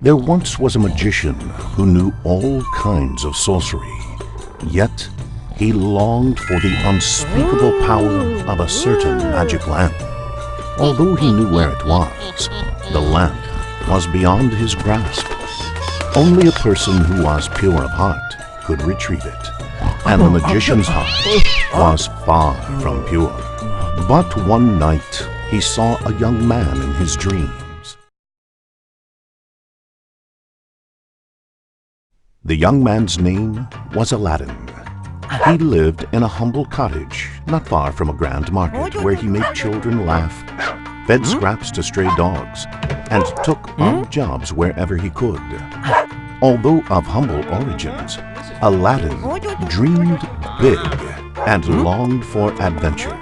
There once was a magician who knew all kinds of sorcery, yet he longed for the unspeakable power of a certain magic lamp. Although he knew where it was, the lamp was beyond his grasp. Only a person who was pure of heart could retrieve it, and the magician's heart was far from pure. But one night he saw a young man in his dreams. The young man's name was Aladdin. He lived in a humble cottage not far from a grand market where he made children laugh, fed scraps to stray dogs, and took odd jobs wherever he could. Although of humble origins, Aladdin dreamed big and longed for adventure.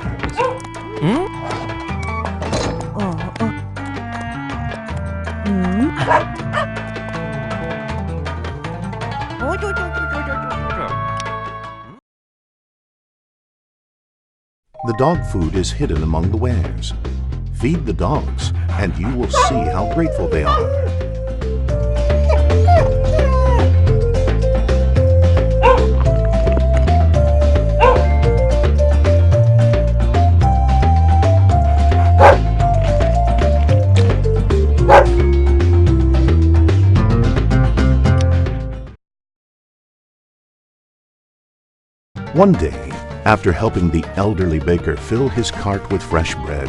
The dog food is hidden among the wares. Feed the dogs, and you will see how grateful they are. One day, after helping the elderly baker fill his cart with fresh bread,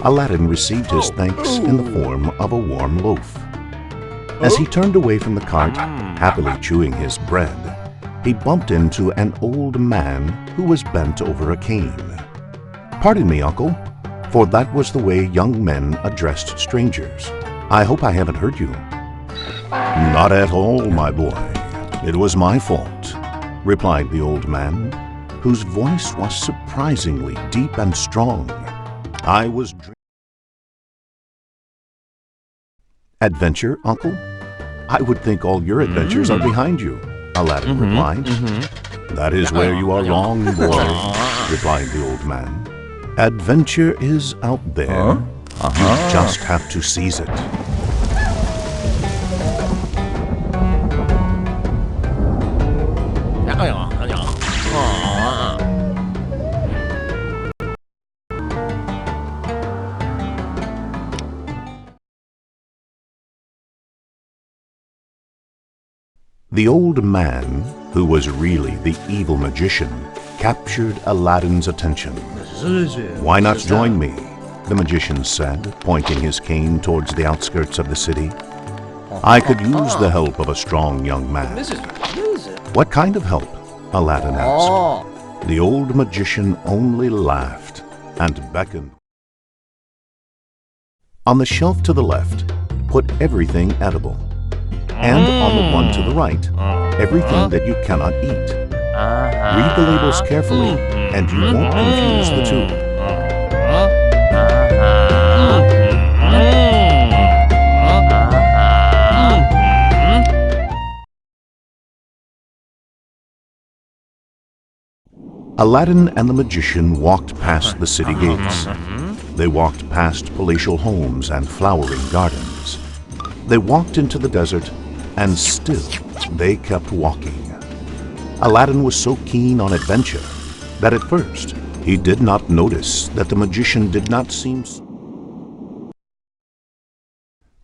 Aladdin received his thanks in the form of a warm loaf. As he turned away from the cart, happily chewing his bread, he bumped into an old man who was bent over a cane. "Pardon me, uncle," for that was the way young men addressed strangers. "I hope I haven't hurt you." "Not at all, my boy. It was my fault," replied the old man, whose voice was surprisingly deep and strong. "I was Adventure, uncle? I would think all your adventures are behind you," Aladdin replied. "That is where you are wrong, boy," replied the old man. "Adventure is out there. You just have to seize it." The old man, who was really the evil magician, captured Aladdin's attention. "Why not join me?" the magician said, pointing his cane towards the outskirts of the city. "I could use the help of a strong young man." "What kind of help?" Aladdin asked. The old magician only laughed and beckoned. "On the shelf to the left, put everything edible. And on the one to the right, everything that you cannot eat. Read the labels carefully, and you won't confuse the two." Aladdin and the magician walked past the city gates. They walked past palatial homes and flowering gardens. They walked into the desert, and still they kept walking. Aladdin was so keen on adventure that at first he did not notice that the magician did not seem.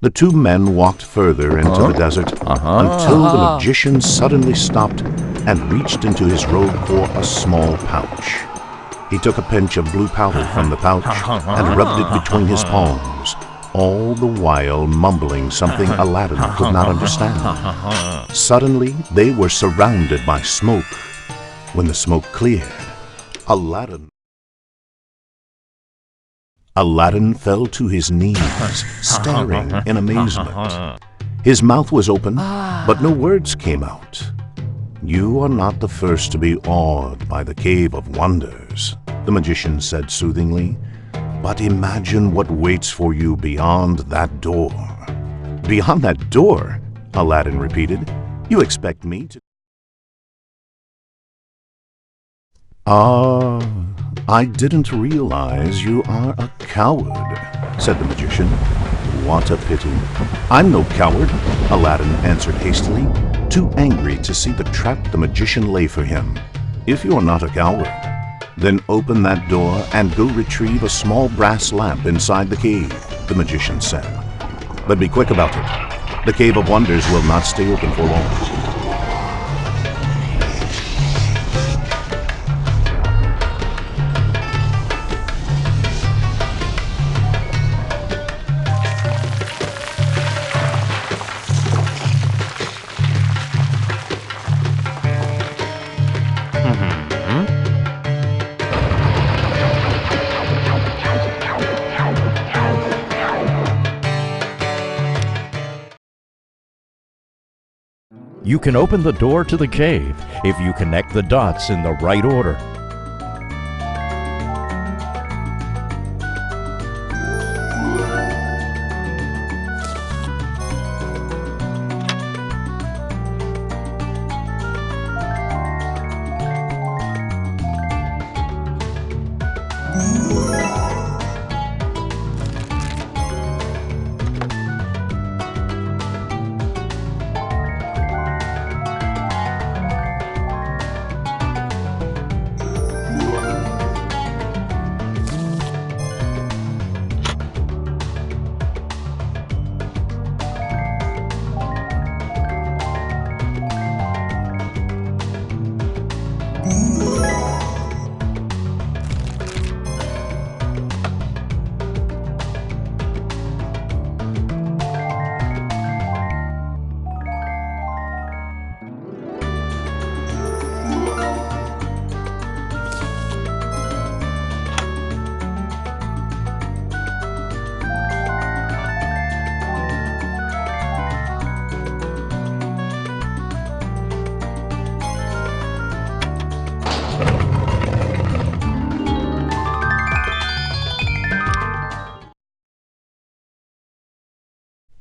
The two men walked further into the desert until the magician suddenly stopped and reached into his robe for a small pouch. He took a pinch of blue powder from the pouch and rubbed it between his palms, all the while mumbling something Aladdin could not understand. Suddenly, they were surrounded by smoke. When the smoke cleared, Aladdin fell to his knees, staring in amazement. His mouth was open, but no words came out. "You are not the first to be awed by the Cave of Wonders," the magician said soothingly. But imagine what waits for you beyond that door. Beyond that door? Aladdin repeated. You expect me to... I didn't realize you are a coward, said the magician. What a pity. I'm no coward, Aladdin answered hastily, too angry to see the trap the magician lay for him. If you are not a coward, then open that door and go retrieve a small brass lamp inside the cave, the magician said. But be quick about it. The Cave of Wonders will not stay open for long. You can open the door to the cave if you connect the dots in the right order.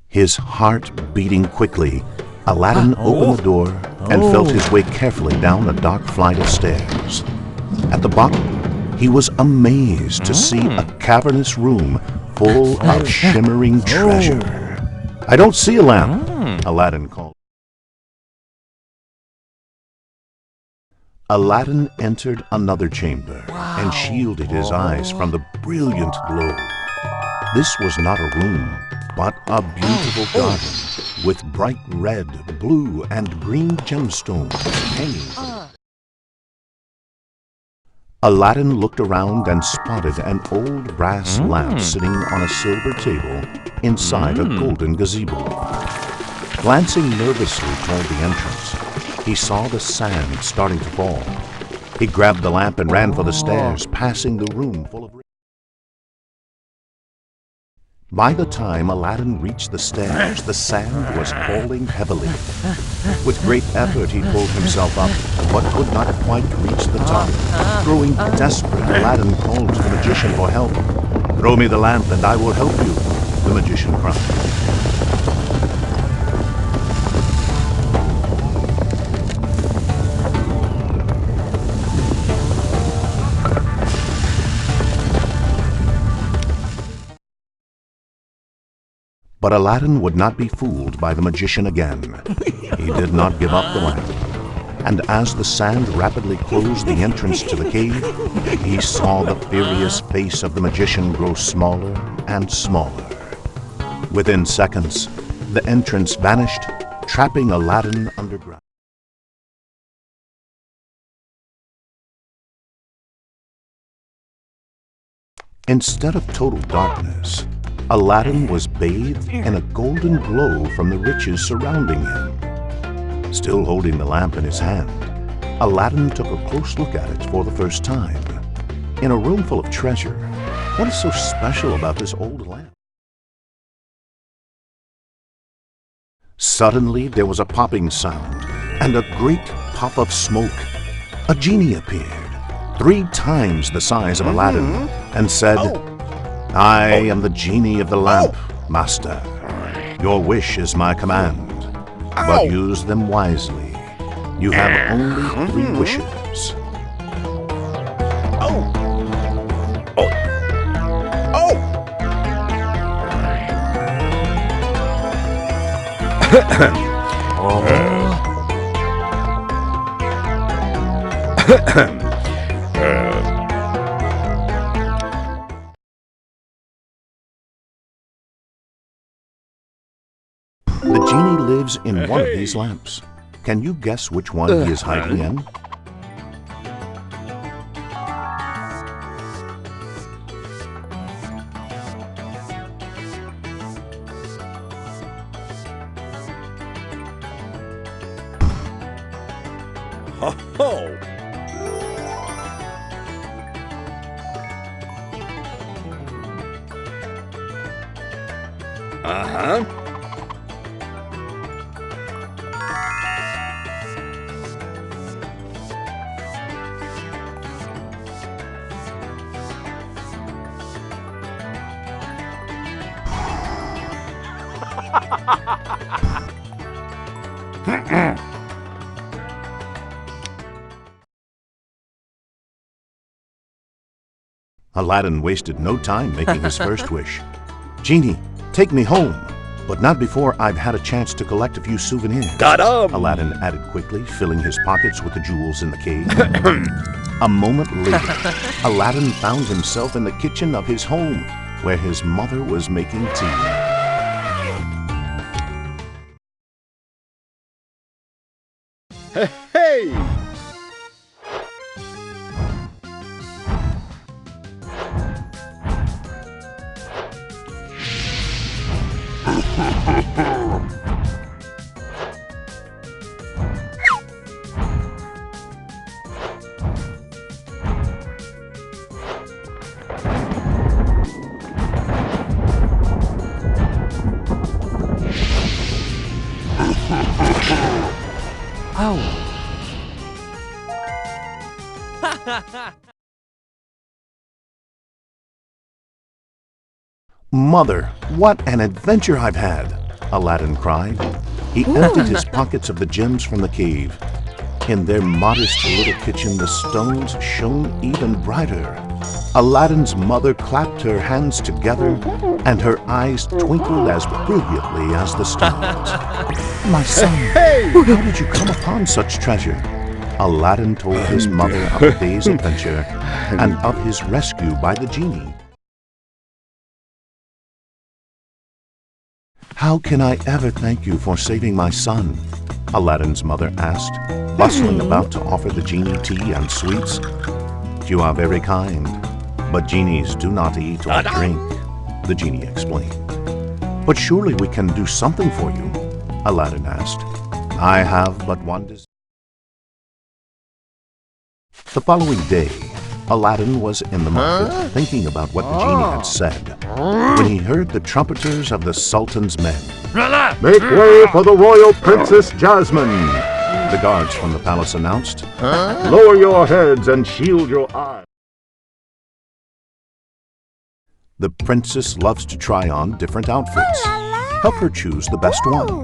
His heart beating quickly, Aladdin opened the door and felt his way carefully down a dark flight of stairs. At the bottom, he was amazed to see a cavernous room full of shimmering treasure. I don't see a lamp, Aladdin called. Aladdin entered another chamber and shielded his eyes from the brilliant glow. This was not a room, but a beautiful garden with bright red, blue, and green gemstones hanging from it. Aladdin looked around and spotted an old brass lamp sitting on a silver table inside a golden gazebo. Glancing nervously toward the entrance, he saw the sand starting to fall. He grabbed the lamp and ran for the stairs, passing the room full of... By the time Aladdin reached the stairs, the sand was falling heavily. With great effort, he pulled himself up, but could not quite reach the top. Growing desperate, Aladdin called to the magician for help. "Throw me the lamp and I will help you," the magician cried. But Aladdin would not be fooled by the magician again. He did not give up the lamp. And as the sand rapidly closed the entrance to the cave, he saw the furious face of the magician grow smaller and smaller. Within seconds, the entrance vanished, trapping Aladdin underground. Instead of total darkness, Aladdin was bathed in a golden glow from the riches surrounding him. Still holding the lamp in his hand, Aladdin took a close look at it for the first time. In a room full of treasure, what is so special about this old lamp? Suddenly, there was a popping sound and a great puff of smoke. A genie appeared, 3 times the size of Aladdin, and said, I am the genie of the lamp, Master. Your wish is my command, but use them wisely. You have only 3 wishes. The genie lives in one of these lamps. Can you guess which one he is hiding in? Aladdin wasted no time making his first wish. Genie, take me home, but not before I've had a chance to collect a few souvenirs. Aladdin added quickly, filling his pockets with the jewels in the cave. A moment later, Aladdin found himself in the kitchen of his home, where his mother was making tea. Hey! Mother, what an adventure I've had! Aladdin cried. He emptied his pockets of the gems from the cave. In their modest little kitchen, the stones shone even brighter. Aladdin's mother clapped her hands together, and her eyes twinkled as brilliantly as the stars. My son, how did you come upon such treasure? Aladdin told his mother of the day's adventure and of his rescue by the genie. How can I ever thank you for saving my son? Aladdin's mother asked, bustling about to offer the genie tea and sweets. You are very kind, but genies do not eat or drink, the genie explained. But surely we can do something for you, Aladdin asked. I have but one desire. The following day, Aladdin was in the market thinking about what the genie had said when he heard the trumpeters of the Sultan's men. Make way for the royal Princess Jasmine, the guards from the palace announced. Lower your heads and shield your eyes. The princess loves to try on different outfits. Help her choose the best one.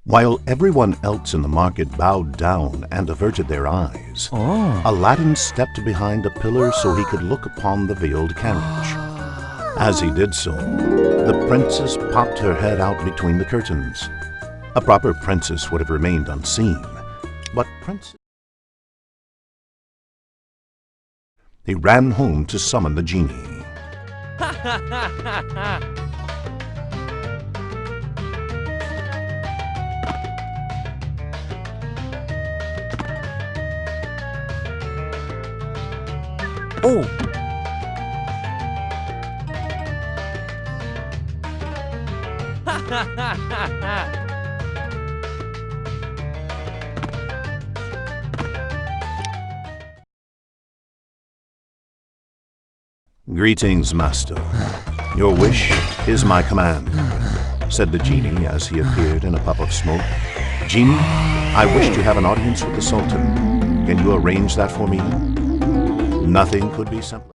While everyone else in the market bowed down and averted their eyes, Aladdin stepped behind a pillar so he could look upon the veiled carriage. As he did so, the princess popped her head out between the curtains. A proper princess would have remained unseen, but he ran home to summon the genie. "Greetings, master. Your wish is my command," said the genie as he appeared in a puff of smoke. "Genie, I wish to have an audience with the Sultan. Can you arrange that for me?" Nothing could be simpler.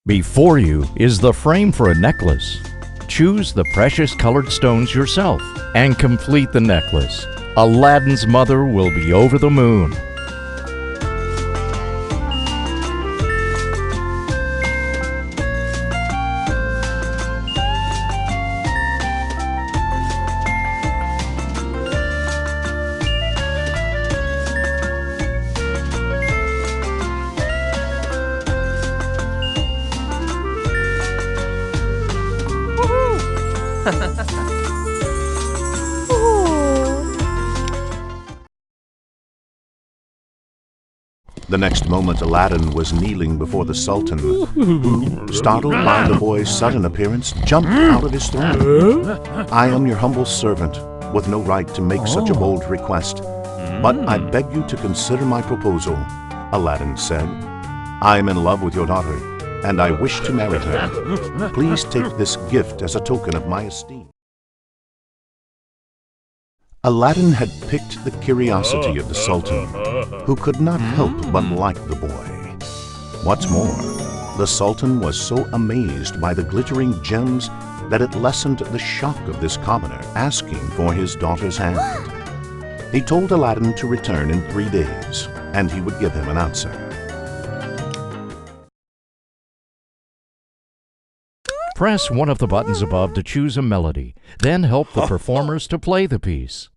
Before you is the frame for a necklace. Choose the precious colored stones yourself and complete the necklace. Aladdin's mother will be over the moon. The next moment, Aladdin was kneeling before the Sultan, who, startled by the boy's sudden appearance, jumped out of his throne. "I am your humble servant, with no right to make such a bold request, but I beg you to consider my proposal," Aladdin said. "I am in love with your daughter, and I wish to marry her. Please take this gift as a token of my esteem." Aladdin had picked the curiosity of the Sultan, who could not help but like the boy. What's more, the Sultan was so amazed by the glittering gems that it lessened the shock of this commoner asking for his daughter's hand. He told Aladdin to return in 3 days, and he would give him an answer. Press one of the buttons above to choose a melody, then help the performers to play the piece.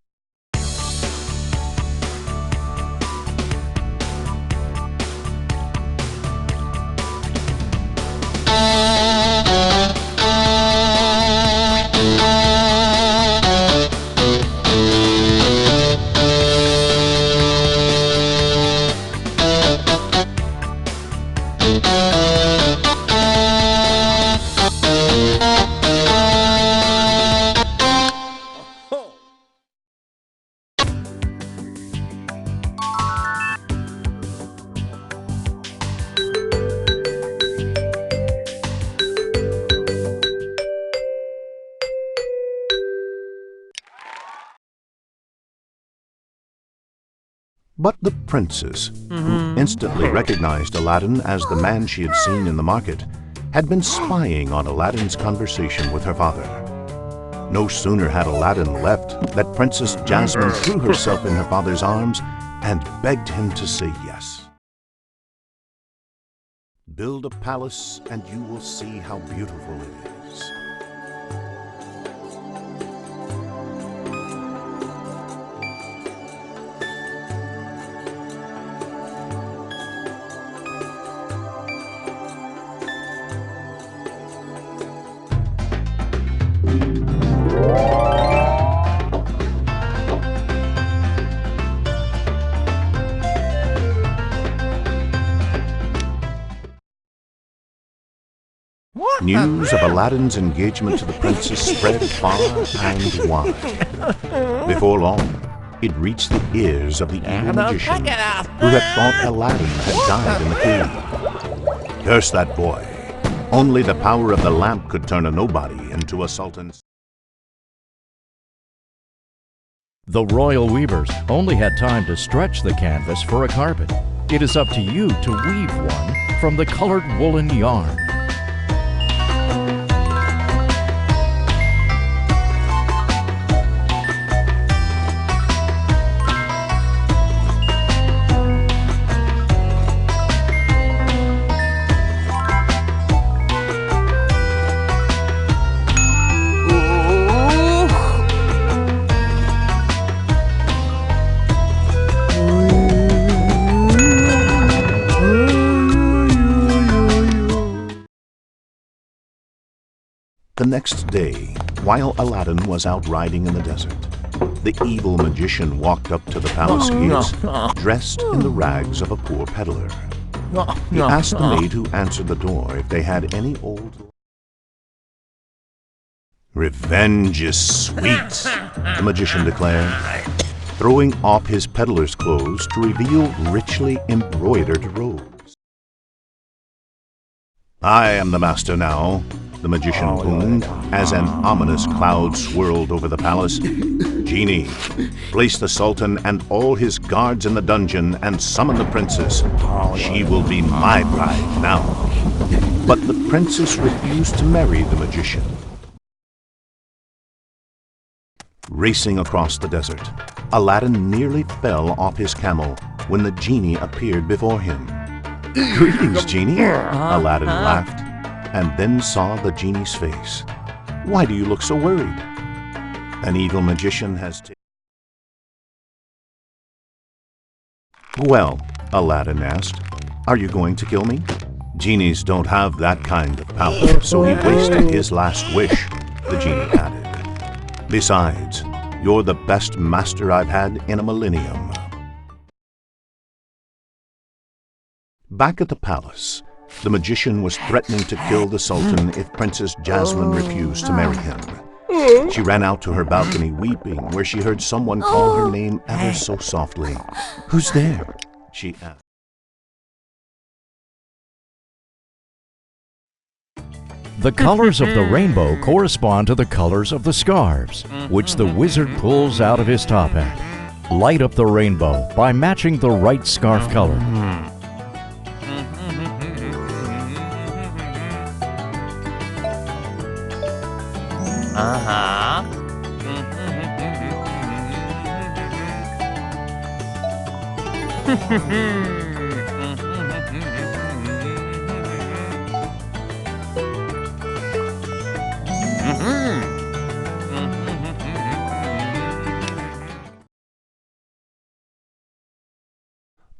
But the princess, who instantly recognized Aladdin as the man she had seen in the market, had been spying on Aladdin's conversation with her father. No sooner had Aladdin left that Princess Jasmine threw herself in her father's arms and begged him to say yes. "Build a palace and you will see how beautiful it is." News of Aladdin's engagement to the princess spread far and wide. Before long, it reached the ears of the evil magician, who had thought Aladdin had died in the cave. Curse that boy! Only the power of the lamp could turn a nobody into a sultan. The royal weavers only had time to stretch the canvas for a carpet. It is up to you to weave one from the colored woolen yarn. The next day, while Aladdin was out riding in the desert, the evil magician walked up to the palace gates, dressed in the rags of a poor peddler. He asked the maid who answered the door if they had any old... Revenge is sweet, the magician declared, throwing off his peddler's clothes to reveal richly embroidered robes. I am the master now, the magician boomed, as an ominous cloud swirled over the palace. Genie, place the Sultan and all his guards in the dungeon and summon the princess. She will be my bride now. But the princess refused to marry the magician. Racing across the desert, Aladdin nearly fell off his camel when the genie appeared before him. Greetings, Genie, Aladdin laughed, and then saw the genie's face. Why do you look so worried? An evil magician has taken... Well, Aladdin asked, are you going to kill me? Genies don't have that kind of power, so he wasted his last wish, the genie added. Besides, you're the best master I've had in a millennium. Back at the palace, the magician was threatening to kill the Sultan if Princess Jasmine refused to marry him. She ran out to her balcony weeping, where she heard someone call her name ever so softly. "Who's there?" she asked. The colors of the rainbow correspond to the colors of the scarves, which the wizard pulls out of his top hat. Light up the rainbow by matching the right scarf color.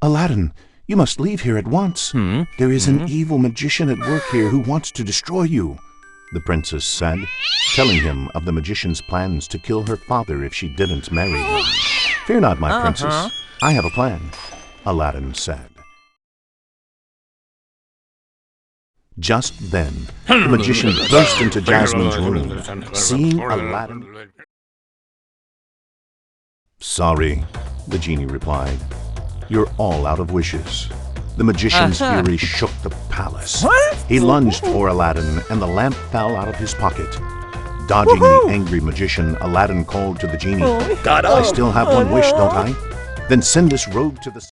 Aladdin, you must leave here at once. There is an evil magician at work here who wants to destroy you, the princess said, telling him of the magician's plans to kill her father if she didn't marry him. Fear not, my princess. I have a plan, Aladdin said. Just then, the magician burst into Jasmine's room, seeing Aladdin. Sorry, the genie replied. You're all out of wishes. The magician's fury shook the palace. He lunged for Aladdin, and the lamp fell out of his pocket. Dodging the angry magician, Aladdin called to the genie. I still have one wish, don't I? Then send this robe to the...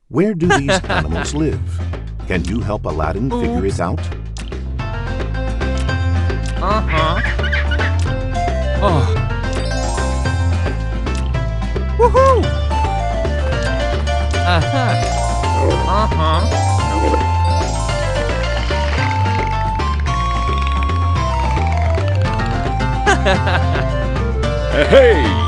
Where do these animals live? Can you help Aladdin figure it out? Woohoo! Hey!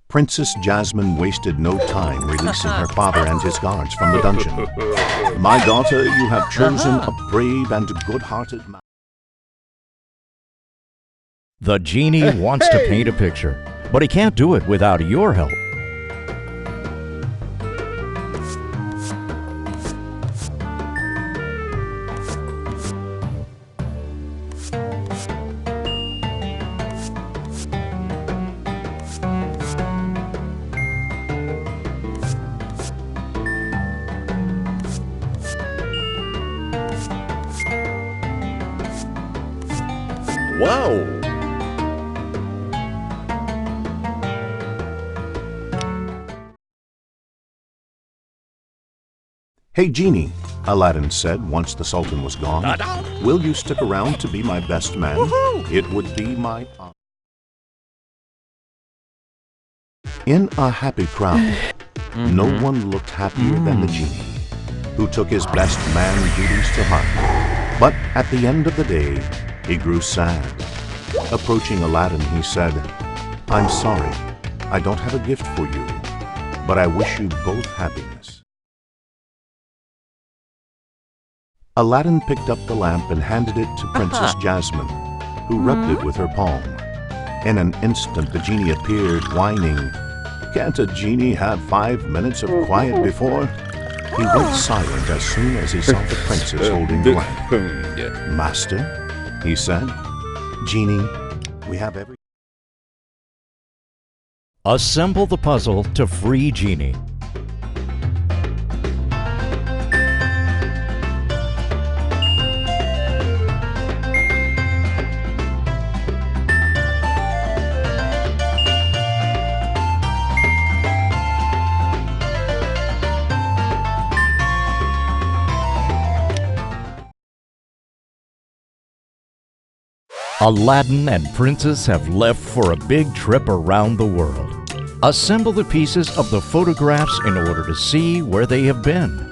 Princess Jasmine wasted no time releasing her father and his guards from the dungeon. My daughter, you have chosen a brave and good-hearted man. The genie wants to paint a picture, but he can't do it without your help. Wow! Hey, Genie, Aladdin said once the Sultan was gone. Will you stick around to be my best man? It would be my honor. In a happy crowd, no one looked happier than the Genie, who took his best man duties to heart. But at the end of the day, he grew sad. Approaching Aladdin, he said, I'm sorry, I don't have a gift for you, but I wish you both happiness. Aladdin picked up the lamp and handed it to Princess Jasmine, who rubbed it with her palm. In an instant, the genie appeared, whining, "Can't a genie have 5 minutes of quiet before?" He went silent as soon as he saw the princess holding the lamp. "Master," he said, "Genie, we have every..." Assemble the puzzle to free Genie. Aladdin and Princess have left for a big trip around the world. Assemble the pieces of the photographs in order to see where they have been.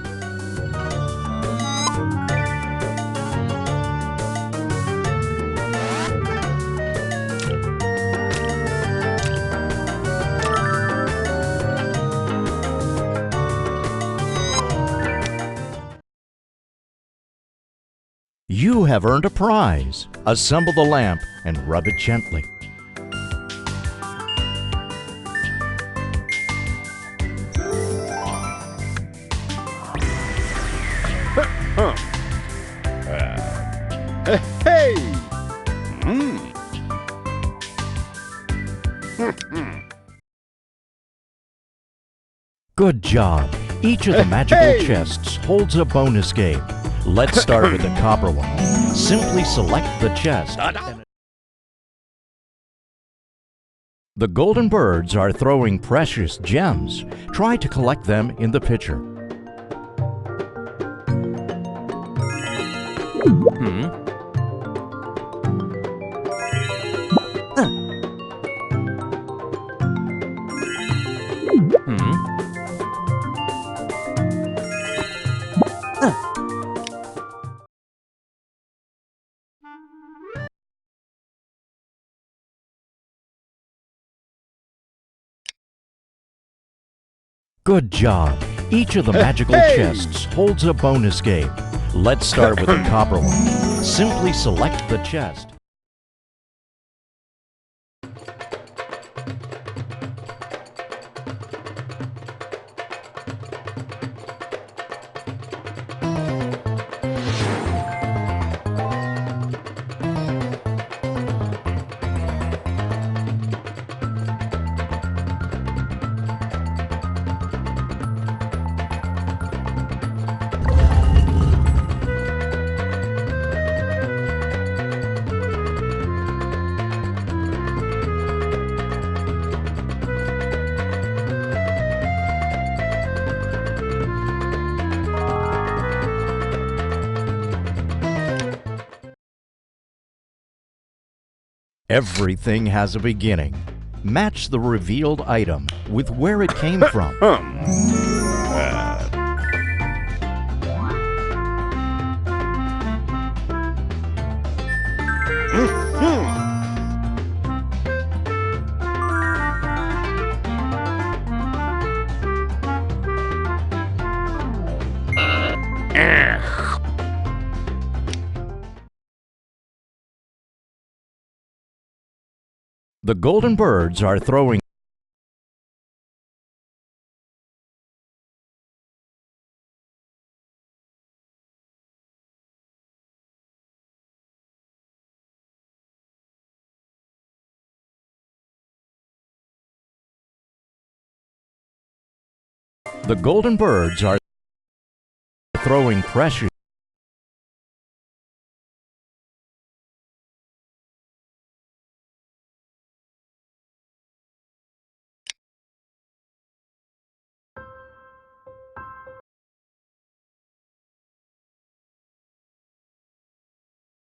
You have earned a prize. Assemble the lamp and rub it gently. Hey! Good job. Each of the magical chests holds a bonus game. Let's start with the copper one. Simply select the chest. The golden birds are throwing precious gems. Try to collect them in the pitcher. Good job. Each of the magical chests holds a bonus game. Let's start with the copper one. Simply select the chest. Everything has a beginning. Match the revealed item with where it came from. The golden birds are throwing precious